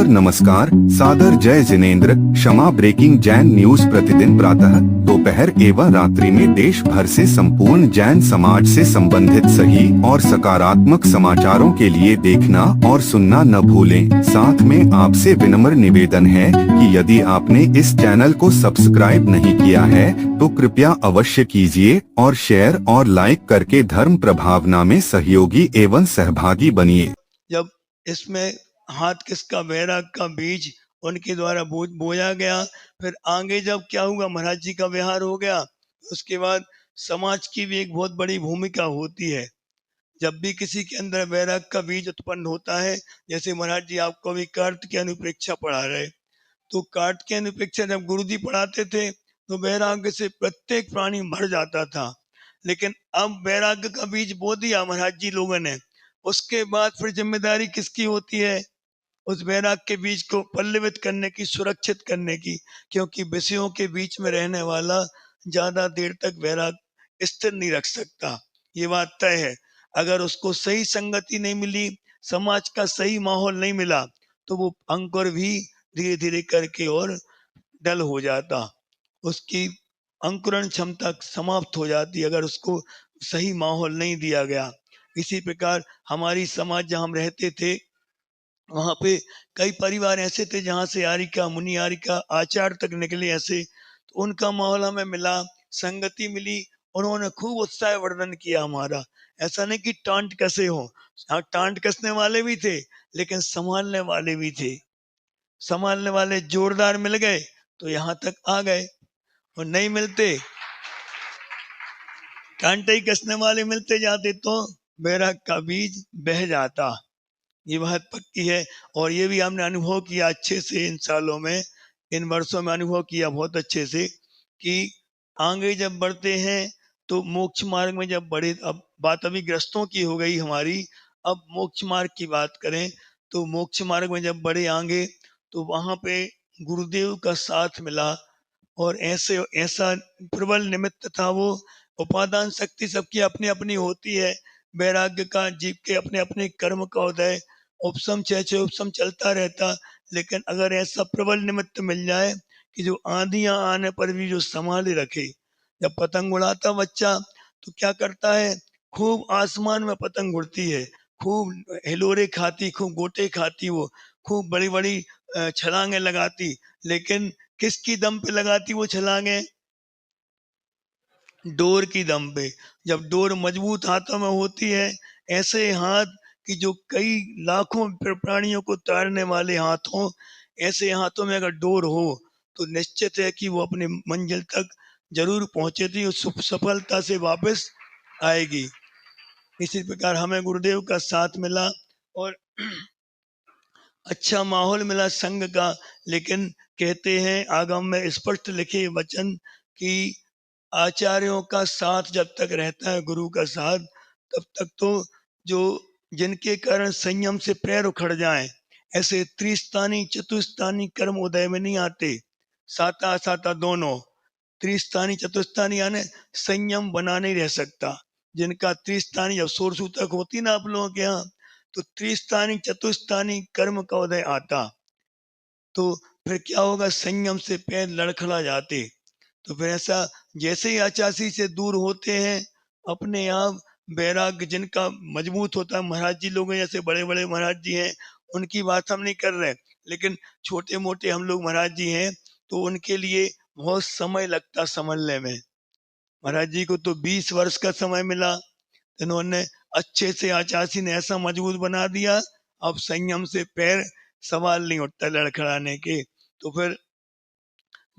नमस्कार, सादर जय जिनेंद्र। क्षमा ब्रेकिंग जैन न्यूज प्रतिदिन प्रातः, दोपहर एवं रात्रि में देश भर से संपूर्ण जैन समाज से संबंधित सही और सकारात्मक समाचारों के लिए देखना और सुनना न भूलें। साथ में आपसे विनम्र निवेदन है कि यदि आपने इस चैनल को सब्सक्राइब नहीं किया है तो कृपया अवश्य कीजिए और शेयर और लाइक करके धर्म प्रभावना में सहयोगी एवं सहभागी बनिए। जब इसमें हाथ किसका वैराग का बीज उनके द्वारा बोया गया, फिर आगे जब क्या हुआ, महाराज जी का विहार हो गया, उसके बाद समाज की भी एक बहुत बड़ी भूमिका होती है। जब भी किसी के अंदर वैराग का बीज उत्पन्न होता है, जैसे महाराज जी आपको भी कार्त की अनुप्रेक्षा पढ़ा रहे, तो कार्त की अनुप्रेक्षा जब गुरु जी पढ़ाते थे तो वैराग्य से प्रत्येक प्राणी भर जाता था। लेकिन अब वैराग्य का बीज बो दिया महाराज जी लोगों ने, उसके बाद फिर जिम्मेदारी किसकी होती है? उस वैराग के बीज को पल्लवित करने की, सुरक्षित करने की, क्योंकि विषयों के बीच में रहने वाला ज्यादा देर तक वैराग स्थिर नहीं रख सकता, ये बात तय है। अगर उसको सही संगति नहीं मिली, समाज का सही माहौल नहीं मिला, तो वो अंकुर भी धीरे धीरे करके और डल हो जाता, उसकी अंकुरण क्षमता समाप्त हो जाती अगर उसको सही माहौल नहीं दिया गया। इसी प्रकार हमारी समाज जहाँ हम रहते थे, वहां पे कई परिवार ऐसे थे जहां से आरिका, मुनि आरिका, आचार तक निकले ऐसे, तो उनका माहौल हमें मिला, संगति मिली, उन्होंने खूब उत्साह वर्धन किया हमारा। ऐसा नहीं कि टांट कसे हो, हाँ टांट कसने वाले भी थे, लेकिन संभालने वाले भी थे। संभालने वाले जोरदार मिल गए तो यहाँ तक आ गए, और नहीं मिलते, कांटे ही कसने वाले मिलते जाते तो वैराग का बीज बह जाता। ये बात पक्की है, और ये भी हमने अनुभव किया अच्छे से इन सालों में, इन वर्षों में अनुभव किया बहुत अच्छे से कि आगे जब बढ़ते हैं तो मोक्ष मार्ग में जब बढ़े, अब बात अभी ग्रस्तों की हो गई हमारी, अब मोक्ष मार्ग की बात करें तो मोक्ष मार्ग में जब बढ़े आगे, तो वहां पे गुरुदेव का साथ मिला, और ऐसे ऐसा प्रबल निमित्त था वो। उपादान शक्ति सबकी अपनी अपनी होती है, वैराग्य का जीव के अपने अपने कर्म का उदय, उपसम चैचे उपसम चलता रहता। लेकिन अगर ऐसा प्रबल निमित्त मिल जाए कि जो आंधियां आने पर भी जो संभाले रखे, जब पतंग उड़ाता बच्चा तो क्या करता है, खूब आसमान में पतंग उड़ती है, खूब हिलोरे खाती, खूब गोटे खाती, वो खूब बड़ी बड़ी छलांगे लगाती, लेकिन किसकी दम पे लगाती वो छलांगे? डोर की दम पे। जब डोर मजबूत हाथों में होती है, ऐसे हाथ कि जो कई लाखों प्राणियों को तारने वाले हाथ हों, ऐसे हाथों में अगर डोर हो तो निश्चित है कि वो अपने मंजिल तक जरूर पहुंचे थी और सफलता से वापस आएगी। इसी प्रकार हमें गुरुदेव का साथ मिला और अच्छा माहौल मिला संघ का। लेकिन कहते हैं आगम में स्पष्ट लिखे वचन कि आचार्यों का साथ जब तक रहता है, गुरु का साथ, तब तक तो जो जिनके कारण संयम से पैर उखड़ जाएं, ऐसे त्रिस्थानी चतुस्थानी कर्म उदय में नहीं आते, साता साता दोनों। त्रिस्थानी चतुस्थानी यानी संयम बना नहीं रह सकता। जिनका त्रिस्थानी जब सूतक होती ना आप लोगों के यहाँ, तो त्रिस्थानी चतुस्थानी कर्म का उदय आता, तो फिर क्या होगा, संयम से पैर लड़खड़ा जाते। तो फिर ऐसा जैसे ही आचासी से दूर होते हैं, अपने आप वैराग्य जिनका मजबूत होता है, महाराज जी लोग हैं जैसे बड़े बड़े महाराज जी हैं, उनकी बात हम नहीं कर रहे, लेकिन छोटे मोटे हम लोग महाराज जी हैं, तो उनके लिए बहुत समय लगता संभलने में। महाराज जी को तो 20 वर्ष का समय मिला, इन्होंने अच्छे से आचासी ने ऐसा मजबूत बना दिया, अब संयम से पैर सवाल नहीं उठता लड़खड़ाने के। तो फिर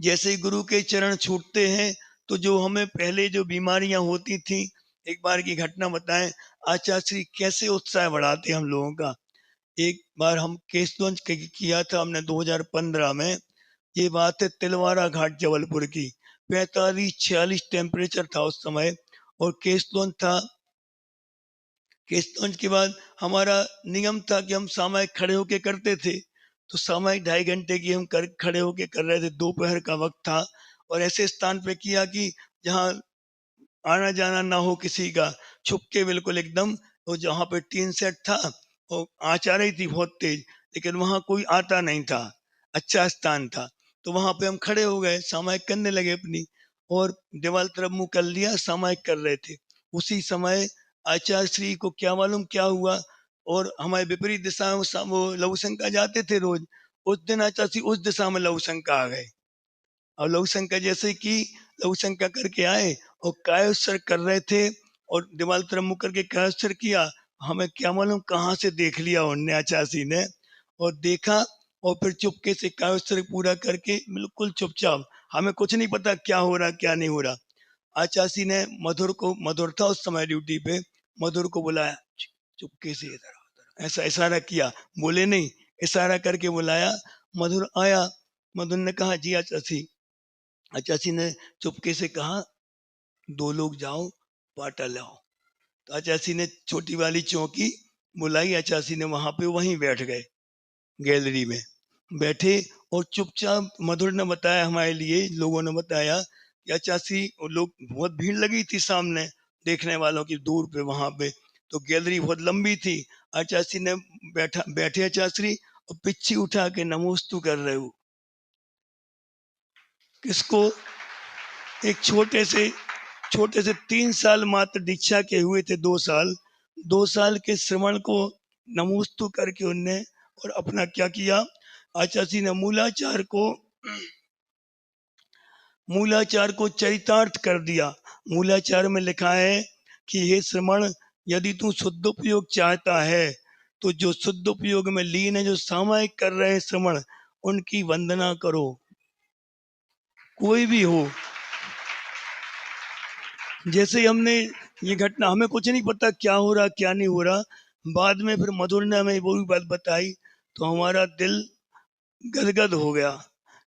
जैसे ही गुरु के चरण छूटते हैं, तो जो हमें पहले जो बीमारियां होती थी, एक बार की घटना बताएं, आचार्य कैसे उत्साह बढ़ाते हम लोगों का। एक बार हम केसगंज किया था हमने 2015 में, ये बात है तिलवारा घाट जबलपुर की, 45-46 टेम्परेचर था उस समय, और केसगंज था। केसगंज के बाद हमारा नियम था कि हम सामयिक खड़े होके करते थे, तो सामयिक 2.5 घंटे की हम खड़े होके कर रहे थे, दोपहर का वक्त था, और ऐसे स्थान पे किया कि जहाँ आना जाना ना हो किसी का, छुप के बिल्कुल एकदम। वो जहाँ पे टीन सेट था, वो आचार्य थी बहुत तेज, लेकिन वहां कोई आता नहीं था, अच्छा स्थान था। तो वहां पे हम खड़े हो गए, सामायिक करने लगे अपनी, और दीवार तरफ मुंह कर लिया, सामायिक कर रहे थे। उसी समय आचार्य श्री को क्या मालूम क्या हुआ, और हमारे विपरीत दिशा में वो लघु शंका जाते थे रोज। उस दिन आचार्य श्री उस दिशा में लघु शंका आ गए, और लघु शंका जैसे कि लघु शंका करके आए और कायोत्सर्ग कर रहे थे, और दीवार तरफ मुंह करके कायोत्सर्ग किया। हमें क्या मालूम कहाँ से देख लिया उनने, आचार्य ने, और देखा, और फिर चुपके से कायोत्सर्ग पूरा करके बिल्कुल चुपचाप, हमें कुछ नहीं पता क्या हो रहा क्या नहीं हो रहा। आचार्य ने मधुर को, मधुर था उस समय ड्यूटी पे, मधुर को बुलाया, चुपके से इधर आओ, ऐसा इशारा किया, बोले नहीं, इशारा करके बुलाया। मधुर आया, मधुर ने कहा जी आचार्य। आचार्य ने चुपके से कहा, दो लोग जाओ, पाटा लाओ। तो आचार्य ने छोटी वाली चौकी बुलाई, आचार्य ने वहां पे वहीं बैठ गए, गैलरी में बैठे, और चुपचाप मधुर ने बताया, हमारे लिए लोगों ने बताया कि आचार्य लोग, बहुत भीड़ लगी थी सामने देखने वालों की दूर पे वहां पे, तो गैलरी बहुत लंबी थी। आचार्य ने बैठे आचार्य और पिच्छी उठा के नमोस्तु कर रहे हो। किसको? एक छोटे से 3 साल मात्र दीक्षा के हुए थे, 2 साल के श्रवण को नमोस्तु करके उनने, और अपना क्या किया, आचार्य ने मूलाचार को चरितार्थ कर दिया। मूलाचार में लिखा है कि हे श्रवण, यदि तू शुद्ध उपयोग चाहता है तो जो शुद्ध उपयोग में लीन है, जो सामायिक कर रहे हैं श्रवण, उनकी वंदना करो, कोई भी हो। जैसे हमने ये घटना, हमें कुछ नहीं पता क्या हो रहा क्या नहीं हो रहा, बाद में फिर मधुर ने हमें वो भी बात बताई, तो हमारा दिल गदगद हो गया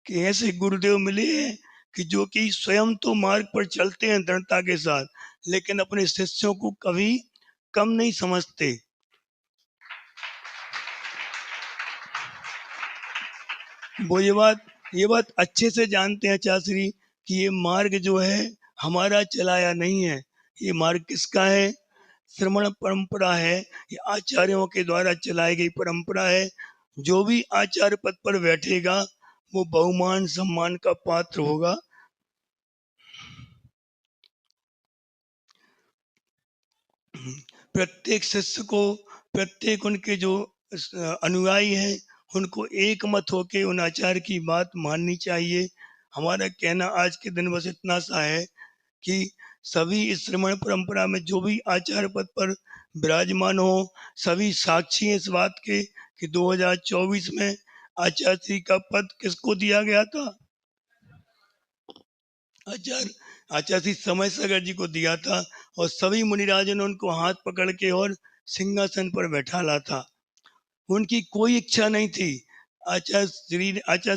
कि ऐसे गुरुदेव मिले हैं कि जो कि स्वयं तो मार्ग पर चलते हैं दृढ़ता के साथ, लेकिन अपने शिष्यों को कभी कम नहीं समझते। वो ये बात अच्छे से जानते हैं आचार्य कि ये मार्ग जो है हमारा चलाया नहीं है, ये मार्ग किसका है? श्रमण परंपरा है, ये आचार्यों के द्वारा चलाई गई परंपरा है। जो भी आचार्य पद पर बैठेगा वो बहुमान सम्मान का पात्र होगा। प्रत्येक शिष्य को, प्रत्येक उनके जो अनुयायी हैं, उनको एक मत होके उन आचार्य की बात माननी चाहिए। हमारा कहना आज के दिन बस इतना सा है कि सभी इस श्रमण परंपरा में जो भी आचार्य पद पर विराजमान हो, सभी साक्षी हैं इस बात के कि 2024 में आचार्य श्री का पद किसको दिया गया था? आचार्य श्री समय सागर जी को दिया था, और सभी मुनिराजों ने उनको हाथ पकड़ के और सिंहासन पर बैठाला था। उनकी कोई इच्छा नहीं थी। आचार्य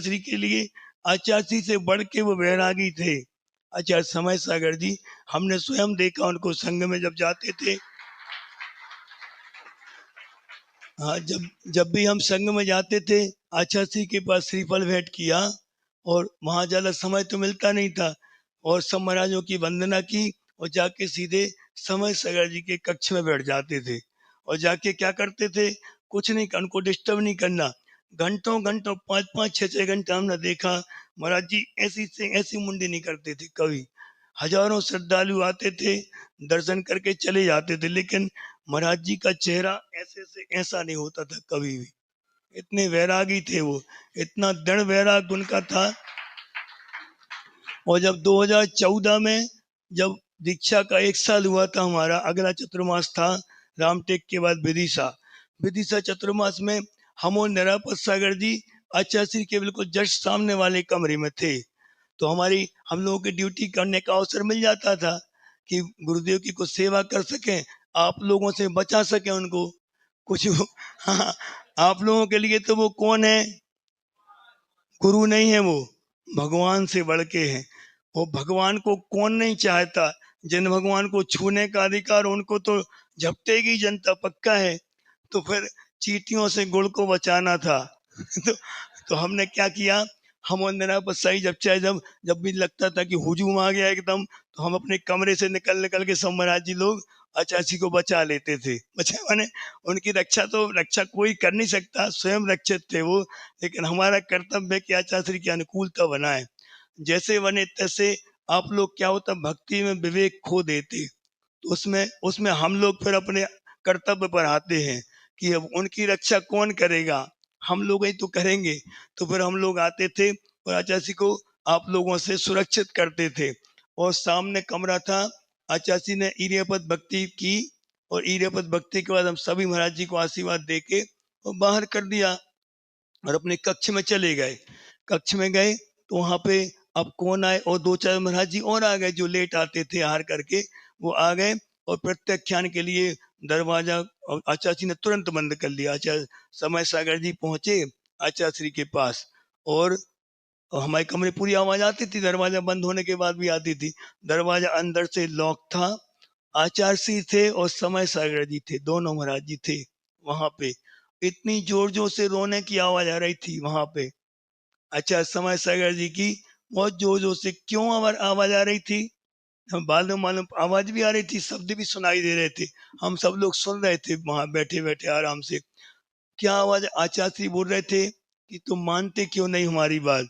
श्री के लिए, आचार्य श्री से बढ़ के वो वैरागी थे आचार्य समय सागर जी। हमने स्वयं देखा उनको संघ में जब जाते थे। हाँ, जब भी हम संघ में जाते थे, आचार्य श्री के पास श्रीफल भेंट किया, और वहां ज्यादा समय तो मिलता नहीं था, और सब महाराजों की वंदना की, और जाके सीधे समय सागर जी के कक्ष में बैठ जाते थे, और जाके क्या करते थे, कुछ नहीं, उनको डिस्टर्ब नहीं करना। घंटों घंटों 5-5 6-6 घंटा हमने देखा, महाराज जी ऐसी से ऐसी मुंडी नहीं करते थे कभी। हजारों श्रद्धालु आते थे, दर्शन करके चले जाते थे, लेकिन महाराज जी का चेहरा ऐसे से ऐसा नहीं होता था कभी भी। इतने वैरागी थे वो, इतना दृढ़ वैराग उनका था। और जब 2014 में जब दीक्षा का 1 साल हुआ था, हमारा अगला चतुर्मास था रामटेक के बाद विदिशा चतुर्मास में हम और निरापद सागर जी आचार्य श्री के बिल्कुल जस्ट सामने वाले कमरे में थे। तो हम लोगों की ड्यूटी करने का अवसर मिल जाता था कि गुरुदेव की कुछ सेवा कर सकें, आप लोगों से बचा सके उनको कुछ। हाँ, आप लोगों के लिए तो वो कौन है? गुरु नहीं है, वो भगवान से बढ़ के है। वो भगवान को कौन नहीं चाहता? जिन भगवान को छूने का अधिकार, उनको तो झपटेगी जनता, पक्का है। तो फिर चींटियों से गुड़ को बचाना था। तो हमने क्या किया, हम और निरापद साई जब चाहे जब भी लगता था कि हुजूम आ गया एकदम, तो हम अपने कमरे से निकल निकल के सब महाराज जी लोग आचार्य को बचा लेते थे। बचा माने उनकी रक्षा कोई कर नहीं सकता, स्वयं रक्षित थे वो, लेकिन हमारा कर्तव्य है कि आचार्य की अनुकूलता बनाए। जैसे बने तैसे आप लोग क्या होता, भक्ति में विवेक खो देते, तो उसमें उसमें हम लोग फिर अपने कर्तव्य पर आते हैं कि अब उनकी रक्षा कौन करेगा, हम लोग ही तो करेंगे। तो फिर हम लोग आते थे और आचार्य को आप लोगों से सुरक्षित करते थे। और सामने कमरा था, आचार्य ने ईर्यपद भक्ति की, और ईर्यपद भक्ति के बाद हम सभी महाराज जी को आशीर्वाद दे के और बाहर कर दिया और अपने कक्ष में चले गए। कक्ष में गए तो वहां पे अब कौन आए, और दो चार महाराज जी और आ गए जो लेट आते थे आहार करके, वो आ गए और प्रत्याख्यान के लिए दरवाजा आचार्य ने तुरंत बंद कर लिया। आचार्य समय सागर जी पहुंचे आचार्य श्री के पास, और हमारे कमरे पूरी आवाज आती थी, दरवाजा बंद होने के बाद भी आती थी। दरवाजा अंदर से लॉक था, आचार्य श्री थे और समय सागर जी थे, दोनों महाराज जी थे वहां पे। इतनी जोर जोर से रोने की आवाज आ रही थी वहां पे, अच्छा समय सागर जी की बहुत जोर जोर से क्यों आवाज आ रही थी, हम बाद में मालूम, आवाज भी आ रही थी, शब्द भी सुनाई दे रहे थे, हम सब लोग सुन रहे थे वहां बैठे बैठे आराम से। क्या आवाज, आचार्य श्री बोल रहे थे कि तुम मानते क्यों नहीं हमारी बात।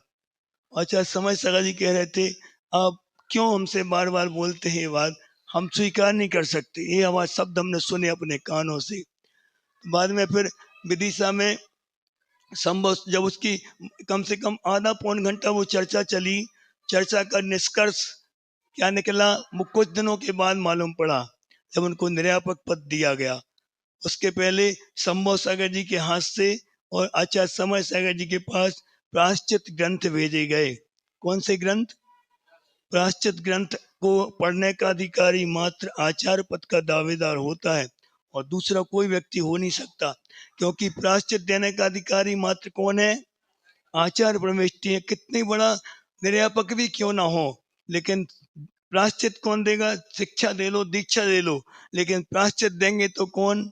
आचार्य समय सागर जी कह रहे थे आप क्यों हमसे बार बार बोलते हैं ये बात, हम स्वीकार नहीं कर सकते, ये आवाज शब्द हमने सुने अपने कानों से। बाद में फिर विदिशा में संभव जब उसकी कम से कम आधा पौन घंटा वो चर्चा चली, चर्चा का निष्कर्ष क्या निकला वो कुछ दिनों के बाद मालूम पड़ा, जब उनको निर्यापक पद दिया गया। उसके पहले संभव सागर जी के हाथ से और आचार्य समय सागर जी के पास प्रायश्चित ग्रंथ भेजे गए। कौन से ग्रंथ? प्रायश्चित ग्रंथ को पढ़ने का अधिकारी मात्र आचार्य पद का दावेदार होता है और दूसरा कोई व्यक्ति हो नहीं सकता, क्योंकि प्रायश्चित देने का अधिकारी मात्र कौन है? आचार्य परमेष्ठी है। कितनी बड़ा निर्यापक भी क्यों ना हो, लेकिन प्रायश्चित कौन देगा? शिक्षा दे लो, दीक्षा दे लो, लेकिन प्रायश्चित देंगे तो कौन?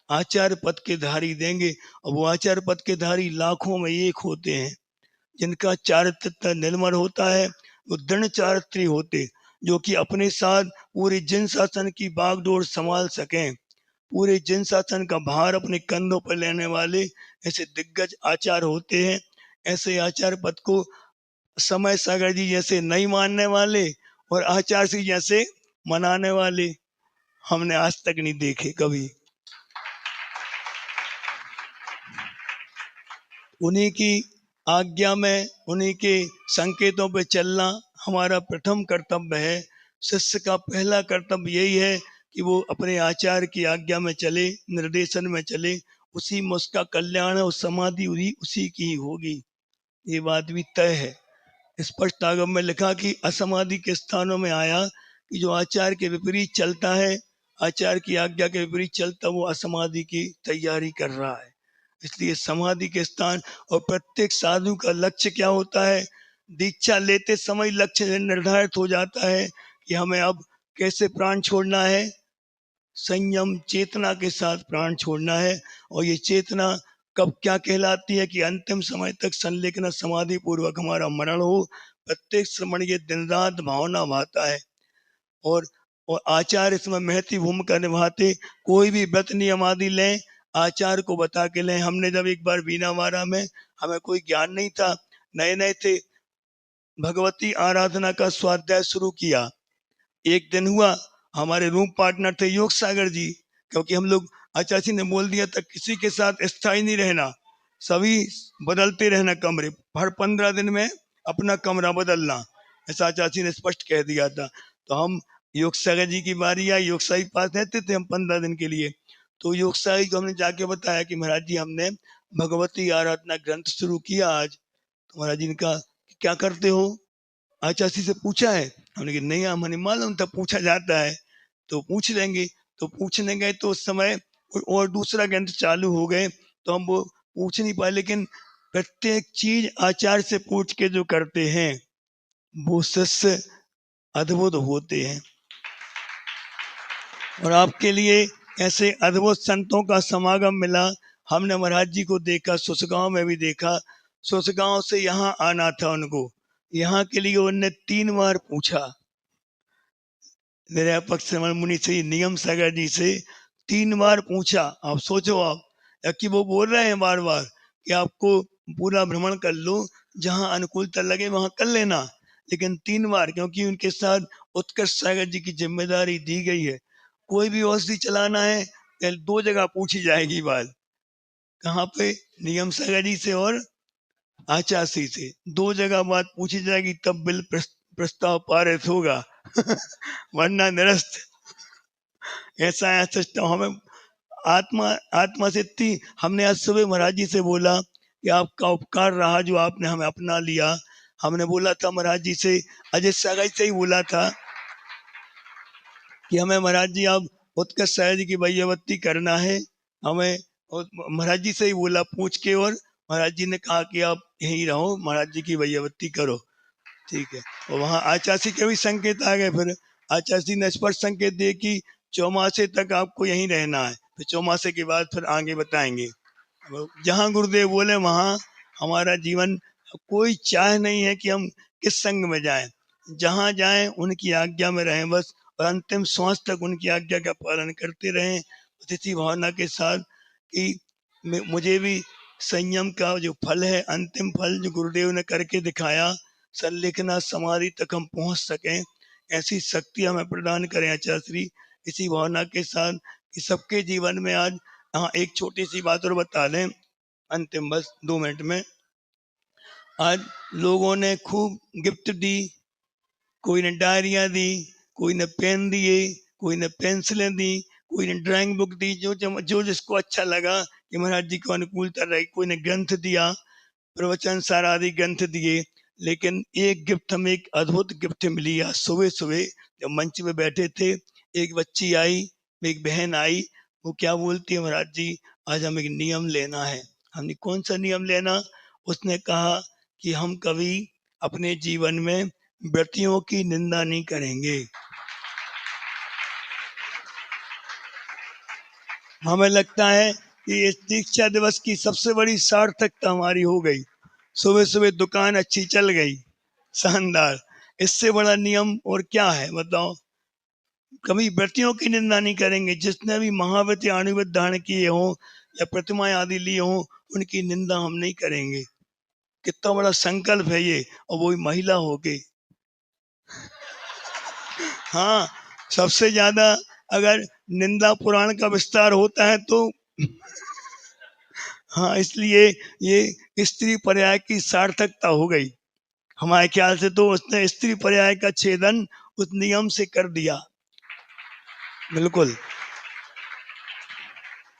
आचार्य पद के धारी देंगे। और वो आचार्य पद के धारी लाखों में एक होते हैं, जिनका चारित्र निर्मल होता है, वो दृढ़ चारित्री होते, जो कि अपने साथ पूरे जिन शासन की बागडोर संभाल सकें, पूरे जिन शासन का भार अपने कंधों पर लेने वाले ऐसे दिग्गज आचार्य होते हैं। ऐसे आचार्य पद को समय सागर जी जैसे नहीं मानने वाले और आचार्य जी जैसे मनाने वाले हमने आज तक नहीं देखे कभी। उन्हीं की आज्ञा में, उन्हीं के संकेतों पे चलना हमारा प्रथम कर्तव्य है। शिष्य का पहला कर्तव्य यही है कि वो अपने आचार्य की आज्ञा में चले, निर्देशन में चले, उसी में उसका कल्याण है और समाधि उसी की ही होगी, ये बात भी तय है। स्पष्ट आगम में लिखा कि असमाधि के स्थानों में आया कि जो आचार्य के विपरीत चलता है, आचार्य की आज्ञा के विपरीत चलता, वो असमाधि की तैयारी कर रहा है। इसलिए समाधि के स्थान और प्रत्येक साधु का लक्ष्य क्या होता है? दीक्षा लेते समय लक्ष्य निर्धारित हो जाता है कि हमें अब कैसे प्राण छोड़ना है, संयम चेतना के साथ प्राण छोड़ना है। और ये चेतना कब क्या कहलाती है कि अंतिम समय तक संलेखना समाधि पूर्वक हमारा मरण हो, प्रत्येक श्रमण ये दिन रात भावना भाता है। और आचार्य इसमें महती भूमिका निभाते। कोई भी व्रत नियम आदि लें, आचार्य को बता के लें। हमने जब एक बार बीना मारा में, हमें कोई ज्ञान नहीं था, नए नए थे, भगवती आराधना का स्वाध्याय शुरू किया। एक दिन हुआ, हमारे रूम पार्टनर थे योग सागर जी, क्योंकि हम लोग आचार्य जी ने बोल दिया था किसी के साथ स्थायी नहीं रहना, सभी बदलते रहना कमरे, हर 15 दिन में अपना कमरा बदलना, ऐसा आचार्य जी ने स्पष्ट कह दिया था। तो हम योग सागर जी की बारी आई, योग सागर के पास रहते थे हम 15 दिन के लिए। तो योग सागर को हमने जाके बताया कि महाराज जी हमने भगवती आराधना ग्रंथ शुरू किया आज। तो महाराज जी ने कहा क्या करते हो? आचार्य जी से पूछा है? हमने कहा नहीं, हमें मालूम था पूछा जाता है, तो पूछ लेंगे। तो पूछने गए तो उस समय और दूसरा ग्रंथ चालू हो गए, तो हम वो पूछ नहीं पाए। लेकिन प्रत्येक चीज आचार्य से पूछ के जो करते हैं वो शिष्य अद्भुत होते हैं। और आपके लिए ऐसे अद्भुत संतों का समागम मिला। हमने महाराज जी को देखा, सुसगांव में भी देखा। सुसगांव से यहाँ आना था उनको, यहाँ के लिए उनने 3 बार पूछा, निर्यापक श्रवण मुनि से नियम सागर जी से 3 बार पूछा। आप सोचो आप कि वो बोल रहे हैं बार बार कि आपको पूरा भ्रमण कर लो, जहां अनुकूलता लगे वहां कर लेना, लेकिन 3 बार, क्योंकि उनके साथ उत्कर्ष सागर जी की जिम्मेदारी दी गई है। कोई भी औषधि चलाना है 2 जगह पूछी जाएगी बात। कहाँ पे? नियम सागर जी से और आचासी से 2 जगह बात पूछी जाएगी, तब बिल प्रस्ताव पारित होगा वरना निरस्त। ऐसा है सिस्टम। हमें आत्मा आत्मा से इतनी, हमने आज सुबह महाराज जी से बोला कि आपका उपकार रहा जो आपने हमें अपना लिया। हमने बोला था महाराज जी से, अजय सागर से ही बोला था कि हमें महाराज जी आप उत्कर्ष सागर जी की वैयावत्ती करना है। हमें महाराज जी से ही बोला पूछ के, और महाराज जी ने कहा कि आप यहीं रहो, महाराज जी की वैयावत्ती करो। ठीक है। और वहाँ आचासी के भी संकेत आ गए। फिर आचासी ने स्पष्ट संकेत दिए कि चौमासे तक आपको यहीं रहना है, फिर चौमासे के बाद फिर आगे बताएंगे। जहाँ गुरुदेव बोले वहाँ हमारा जीवन, कोई चाह नहीं है कि हम किस संग में जाएं, जहाँ जाएं उनकी आज्ञा में रहें बस, और अंतिम श्वास तक उनकी आज्ञा का पालन करते रहें इसी भावना के साथ कि मुझे भी संयम का जो फल है, अंतिम फल जो गुरुदेव ने करके दिखाया, संलेखना समाधि तक हम पहुंच सकें, ऐसी शक्ति हमें प्रदान करें आचार्य श्री। इसी भावना के साथ कि सबके जीवन में आज, हाँ एक छोटी सी बात और बता दें अंतिम, बस 2 मिनट में। आज लोगों ने खूब गिफ्ट दी, कोई ने डायरियां दी, कोई ने पेन दिए, कोई ने पेंसिलें दी, कोई ने ड्राइंग बुक दी, जो जिसको अच्छा लगा कि महाराज जी को अनुकूलता रही। कोई ने ग्रंथ दिया, प्रवचन सार आदि ग्रंथ दिए। लेकिन एक गिफ्ट, हमें एक अद्भुत गिफ्ट मिली आज सुबह सुबह जब मंच में बैठे थे। एक बच्ची आई, एक बहन आई, वो क्या बोलती है, महाराज जी आज हमें एक नियम लेना है। हमने कौन सा नियम लेना? उसने कहा कि हम कभी अपने जीवन में व्रतियों की निंदा नहीं करेंगे। हमें लगता है कि इस दीक्षा दिवस की सबसे बड़ी सार्थकता हमारी हो गई। सुबह सुबह दुकान अच्छी चल गई, शानदार। इससे बड़ा नियम और क्या है बताओ? कभी व्रतियों की निंदा नहीं करेंगे। जिसने भी महाव्रत या अणुव्रत धारण किए हों या प्रतिमाएं आदि ली हों, उनकी निंदा हम नहीं करेंगे। कितना बड़ा संकल्प है ये, और वो भी महिला होके। हाँ, सबसे ज्यादा अगर निंदा पुराण का विस्तार होता है तो हाँ, इसलिए ये स्त्री पर्याय की सार्थकता हो गई हमारे ख्याल से। तो उसने स्त्री पर्याय का छेदन उस नियम से कर दिया, बिल्कुल।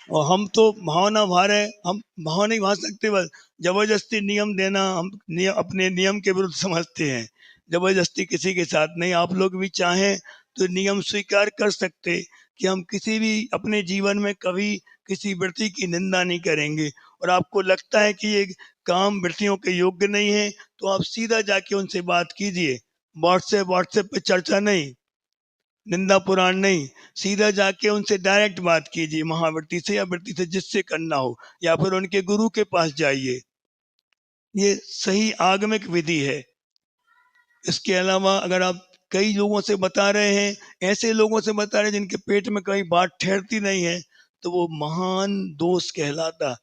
और हम तो भावना भार है, हम भाव नहीं भा सकते, बस जबरदस्ती नियम देना हम अपने नियम के विरुद्ध समझते हैं। जबरदस्ती किसी के साथ नहीं। आप लोग भी चाहें तो नियम स्वीकार कर सकते कि हम किसी भी अपने जीवन में कभी किसी वृत्ति की निंदा नहीं करेंगे। और आपको लगता है कि ये काम वृत्तियों के योग्य नहीं है, तो आप सीधा जाके उनसे बात कीजिए। व्हाट्सएप पे चर्चा नहीं, निंदा पुराण नहीं, सीधा जाके उनसे डायरेक्ट बात कीजिए, महावृत्ति से या वृत्ति से, जिससे करना हो, या फिर उनके गुरु के पास जाइए। ये सही आगमिक विधि है। इसके अलावा अगर आप कई लोगों से बता रहे हैं, ऐसे लोगों से बता रहे हैं जिनके पेट में कहीं बात ठहरती नहीं है, तो वो महान दोष कहलाता।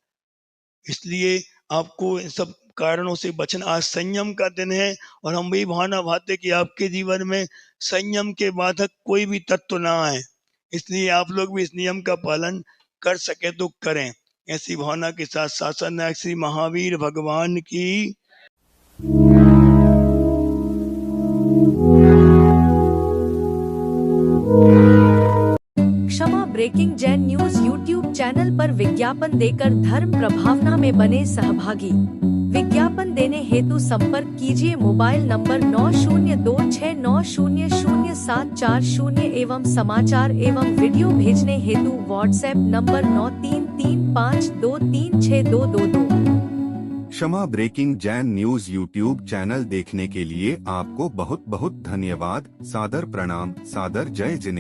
इसलिए आपको इन सब कारणों से बचना। आज संयम का दिन है, और हम भी भावना भाते कि आपके जीवन में संयम के बाधक कोई भी तत्व ना आए। इसलिए आप लोग भी इस नियम का पालन कर सके तो करें। ऐसी भावना के साथ शासन नायक श्री महावीर भगवान की। Kshama breaking Jain news YouTube channel पर विज्ञापन देकर धर्म प्रभावना में बने सहभागी। विज्ञापन देने हेतु संपर्क कीजिए मोबाइल नंबर 9026900740 एवं समाचार एवं वीडियो भेजने हेतु WhatsApp number 9335236222। Kshama breaking Jain news YouTube channel देखने के लिए आपको बहुत बहुत धन्यवाद। सादर प्रणाम, सादर जय जिनेंद्र।